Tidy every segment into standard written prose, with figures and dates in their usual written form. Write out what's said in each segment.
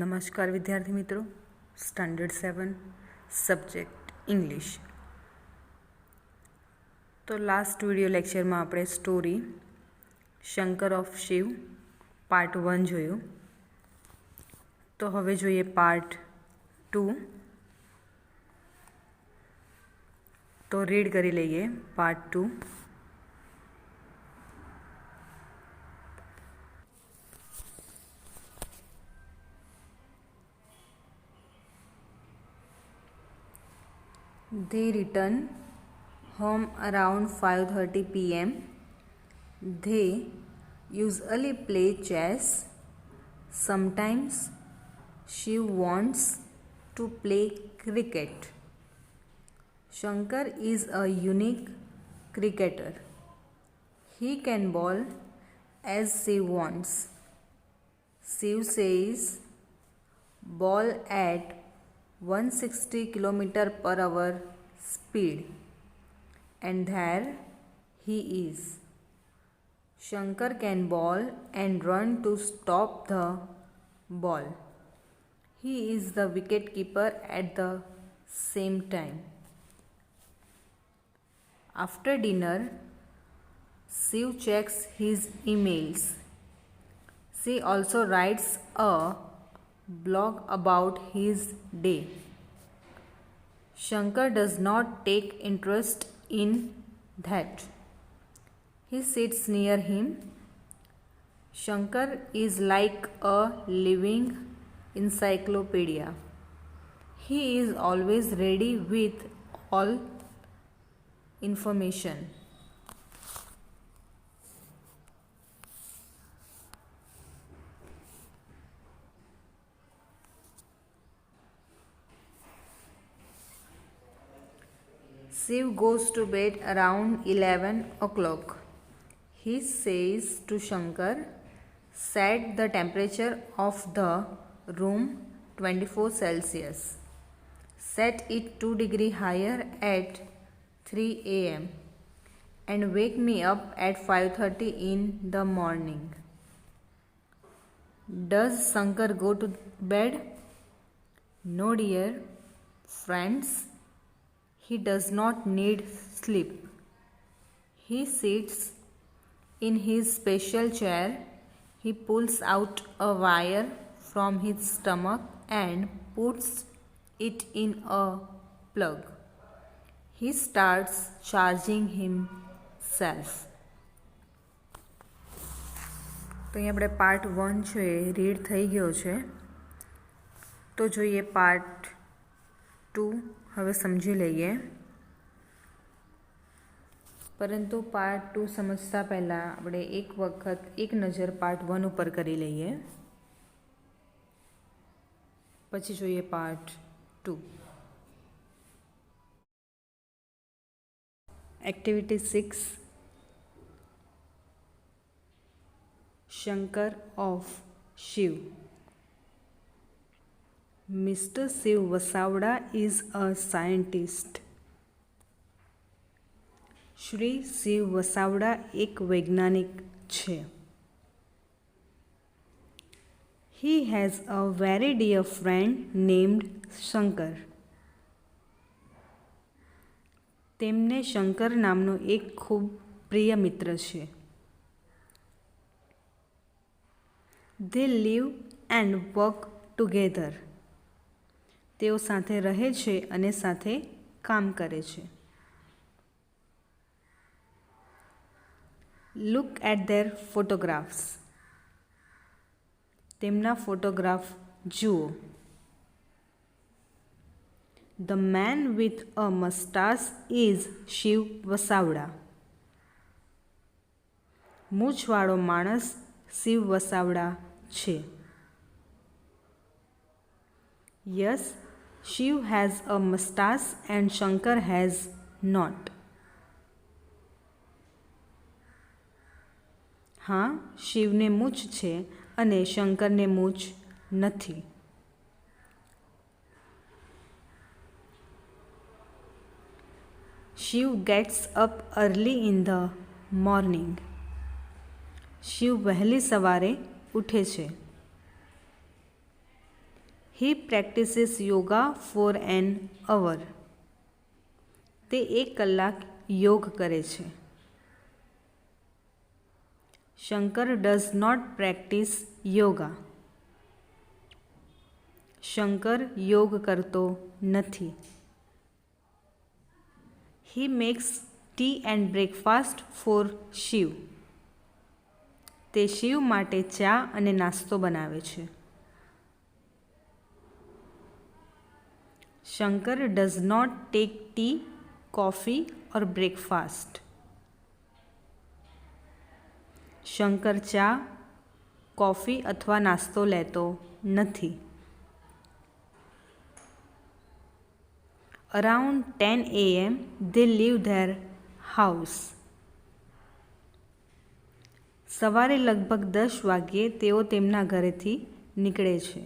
नमस्कार विद्यार्थी मित्रों, स्टैंडर्ड 7 सब्जेक्ट इंग्लिश। तो लास्ट वीडियो लेक्चर में आपणे story Shankar of Shiv part 1 जोयुं। तो हवे जोईए पार्ट 2। तो रीड करी लईए part 2। They return home around 5:30 p.m. They usually play chess. Sometimes she wants to play cricket. Shankar is a unique cricketer. He can bowl as she wants. Shiv says ball at 160 km/h speed, and there he is. Shankar can bowl and run to stop the ball. He is the wicket keeper at the same time. After dinner, Shiv checks his emails. She also writes a blog about his day. Shankar does not take interest in that. He sits near him. Shankar is like a living encyclopedia. He is always ready with all information. Shiv goes to bed around 11 o'clock. He says to Shankar, set the temperature of the room 24 Celsius. Set it 2 degrees higher at 3 a.m. and wake me up at 5:30 in the morning. Does Shankar go to bed? No, dear friends. He does not need sleep. He sits in his special chair. He pulls out a wire from his stomach and puts it in a plug. He starts charging himself. तो અહીં આપણે part 1 છે read થઈ ગયો છે। તો જોઈએ part 2 હવે સમજી લઈએ। પરંતુ પાર્ટ 2 સમજતા પહેલાં આપણે એક વખત એક નજર પાર્ટ 1 ઉપર કરી લઈએ, પછી જોઈએ part 2। Activity 6 Shankar of Shiv. Mr. Shiv Vasavada is a scientist. Shri Shiv Vasavada એક વૈજ્ઞાનિક છે। He has a very dear friend named Shankar. તેમને શંકર નામનો એક ખૂબ પ્રિય મિત્ર છે। They live and work together. તેઓ સાથે રહે છે અને સાથે કામ કરે છે। Look at their photographs. તેમના ફોટોગ્રાફ જુઓ। The man with a mustache is Shiv Vasavada. મૂછવાળો માણસ શિવ વસાવડા છે। Yes, Shiv has a mustache and Shankar has not. हाँ, શિવને મૂછ છે અને શંકરને મૂછ નથી। Shiv gets up early in the morning. Shiv વહેલી સવારે ઉઠે છે। He practices yoga for an hour. તે 1 કલાક યોગ કરે છે. Shankar does not practice yoga. Shankar યોગ કરતો નથી. He makes tea and breakfast for Shiv. તે શિવ માટે ચા અને નાસ્તો બનાવે છે. Shankar does not take tea, coffee or breakfast. Shankar ચા, કોફી અથવા નાસ્તો લેતો નથી. Around 10 a.m. they leave their house. સવારે લગભગ 10 વાગ્યે તેઓ તેમના ઘરેથી નીકળે છે.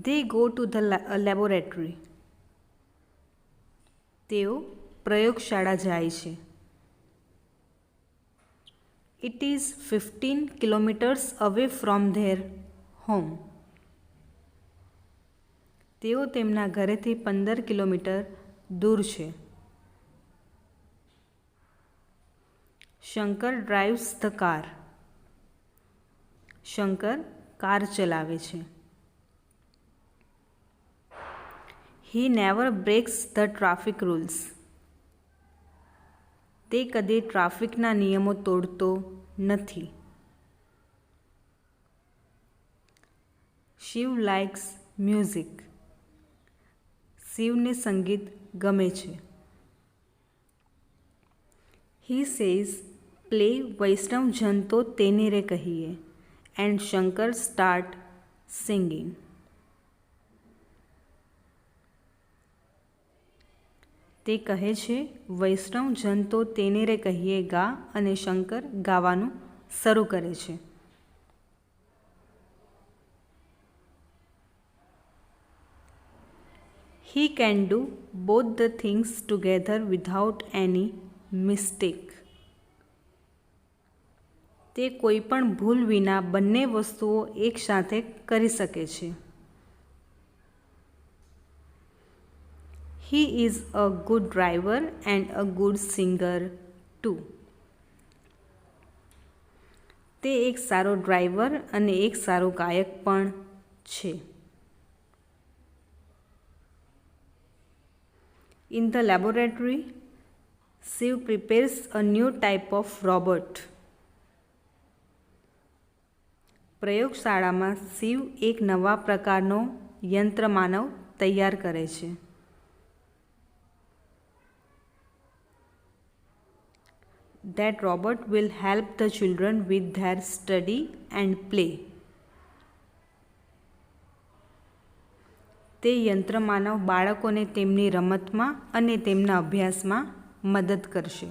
They go to the laboratory. તેઓ પ્રયોગશાળા જાય છે. It is 15 kilometers away from their home. તેઓ તેમના ઘરેથી 15 કિલોમીટર દૂર છે. Shankar drives the car. Shankar car ચલાવે છે. He never breaks the traffic rules. તે કદી ટ્રાફિકના નિયમો તોડતો નથી. Shiv likes music. શિવને સંગીત ગમે છે. He says, play Vaishnav Jan તો તેને રે કહીએ, and Shankar start singing. તે કહે છે વૈષ્ણવ જન તો તેને રે કહીએ ગા, અને શંકર ગાવાનું શરૂ કરે છે. He can do both the things together without any mistake. તે કોઈ પણ ભૂલ વિના બંને વસ્તુઓ એકસાથે કરી શકે છે. He is a good driver and a good singer too. તે એક સારો ડ્રાઈવર અને એક સારો ગાયક પણ છે. In the laboratory, Shiv prepares a new type of robot. પ્રયોગશાળામાં શિવ એક નવા પ્રકારનો યંત્રમાનવ તૈયાર કરે છે. That robot will help the children with their study and play. તે યંત્રમાનવ બાળકોને તેમની રમતમાં અને તેમના અભ્યાસમાં મદદ કરશે.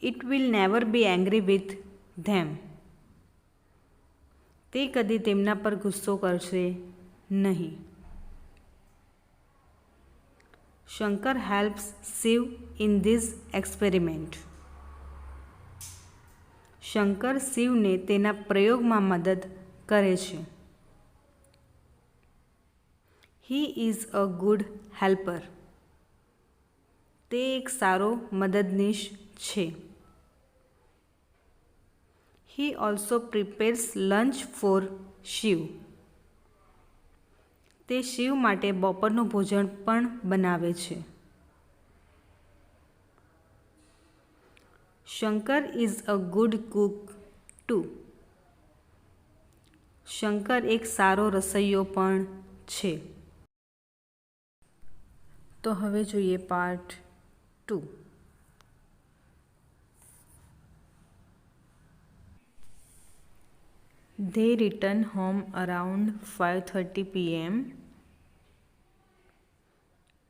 It will never be angry with them. તે કદી તેમના પર ગુસ્સો કરશે નહીં. Shankar helps Shiv in this experiment. Shankar શિવને તેના પ્રયોગમાં મદદ કરે છે. He is a good helper. તે એક સારો મદદનીશ છે. He also prepares lunch for Shiv. તે શિવ માટે બપોરનું ભોજન પણ બનાવે છે. Shankar is a good cook too. Shankar એક સારો રસોઈયો પણ છે. તો હવે જોઈએ part 2. They return home around 5:30 p.m.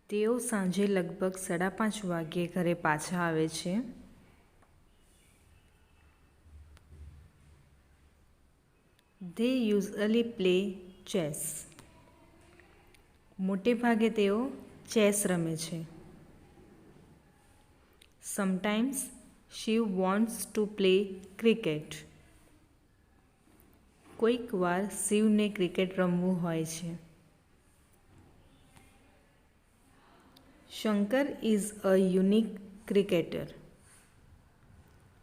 તેઓ સાંજે લગભગ 5:30 વાગ્યે ઘરે પાછા આવે છે. They usually play chess. મોટે ભાગે તેઓ ચેસ રમે છે. Sometimes Shiv wants to play cricket. કોઈક વાર શિવને ક્રિકેટ રમવું હોય છે. Shankar is a unique cricketer.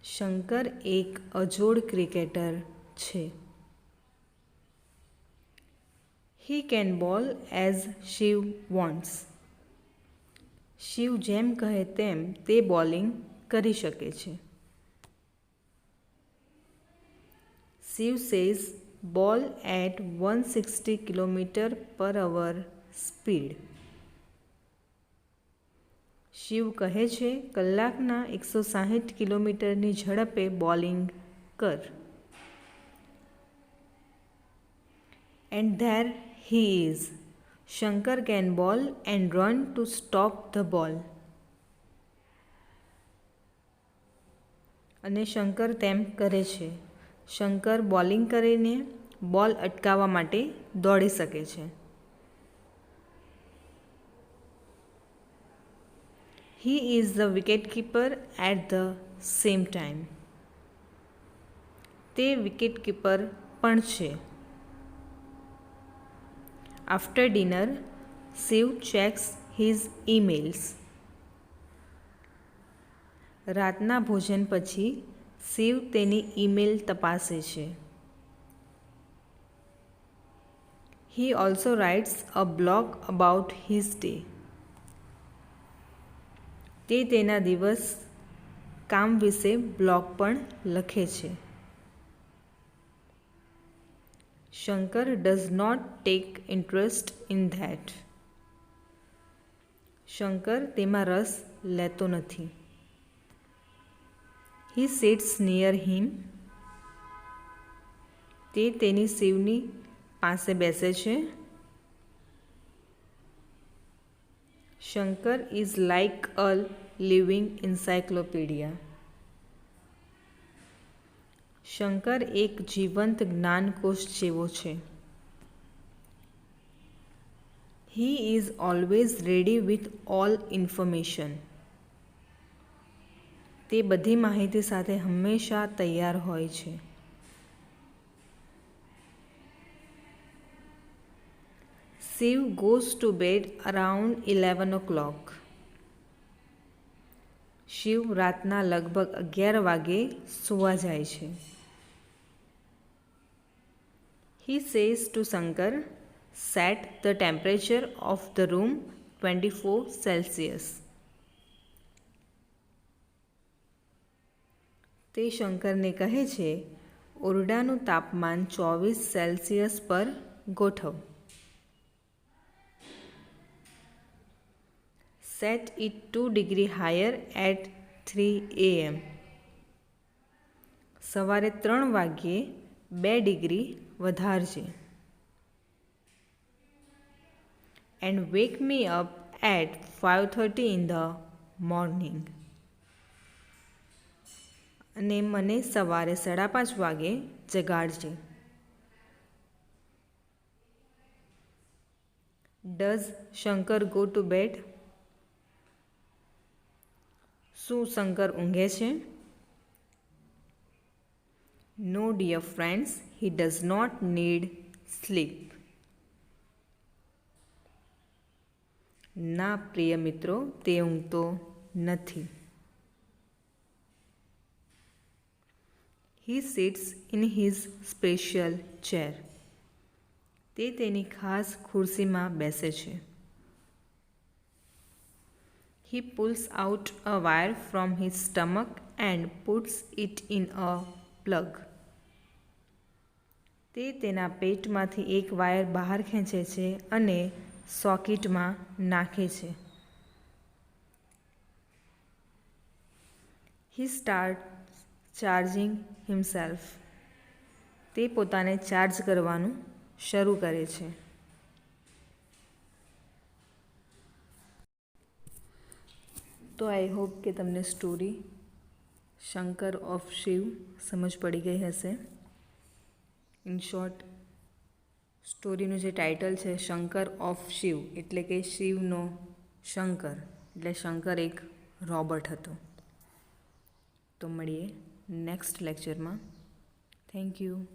Shankar એક અજોડ ક્રિકેટર છે. He can bowl as Shiv wants. Shiv જેમ કહે તેમ તે બોલિંગ કરી શકે છે. Shiv says bowl at 160 km/h speed. Shiv કહે છે કલાકના 160 કિલોમીટરની ઝડપે બોલિંગ કર. And there he is. Shankar can bowl and run to stop the ball. અને શંકર તેમ કરે છે. શંકર બોલિંગ કરીને બોલ અટકાવવા માટે દોડી શકે છે. He is the wicketkeeper at the same time. તે વિકેટકીપર પણ છે. After dinner Shiv checks his emails. રાતના ભોજન પછી શિવ તેની ઈમેલ તપાસે છે. He also writes a blog about his day. તે તેના દિવસ કામ વિશે બ્લોગ પણ લખે છે. Shankar does not take interest in that. Shankar તેમાં રસ લેતો નથી. He sits near him. તે તેની શિવની પાસે બેસે છે. Shankar is like a living encyclopedia. Shankar એક જીવંત જ્ઞાનકોશ જેવો છે. He is always ready with all information. તે બધી માહિતી સાથે હંમેશા તૈયાર હોય છે. Shiv goes to bed around 11 o'clock. Shiv રાતના લગભગ 11 વાગે સૂવા જાય છે. He says to Shankar set the temperature of the room 24 Celsius. તે શંકરને કહે છે ઓરડાનું તાપમાન 24 સેલ્સિયસ પર ગોઠવ. Set it 2 degree higher at 3 AM. સવારે 3 વાગ્યે 2 ડિગ્રી વધારજે. And wake me up at 5:30 in the morning. અને મને સવારે 5:30 વાગે જગાડજે. Does Shankar go to bed. શું શંકર ઊંઘે છે? No dear friends, he does not need sleep. ના પ્રિય મિત્રો, તે ઊંઘતો નથી. He sits in his special chair. તે તેની ખાસ ખુરશીમાં બેસે છે. He pulls out a wire from his stomach and puts it in a plug. તે તેના પેટમાંથી એક વાયર બહાર ખેંચે છે અને સોકેટમાં નાખે છે. He starts charging himself. તે પોતાને ચાર્જ કરવાનું શરૂ કરે છે. તો આઈ હોપ કે તમને સ્ટોરી શંકર ઓફ શિવ સમજ પડી ગઈ હશે. ઇન શોર્ટ, સ્ટોરીનું જે ટાઇટલ છે શંકર ઓફ શિવ એટલે કે શિવનો શંકર, એટલે શંકર એક રોબોટ હતો. તો મળીએ નેક્સ્ટ લેક્ચરમાં. Thank you.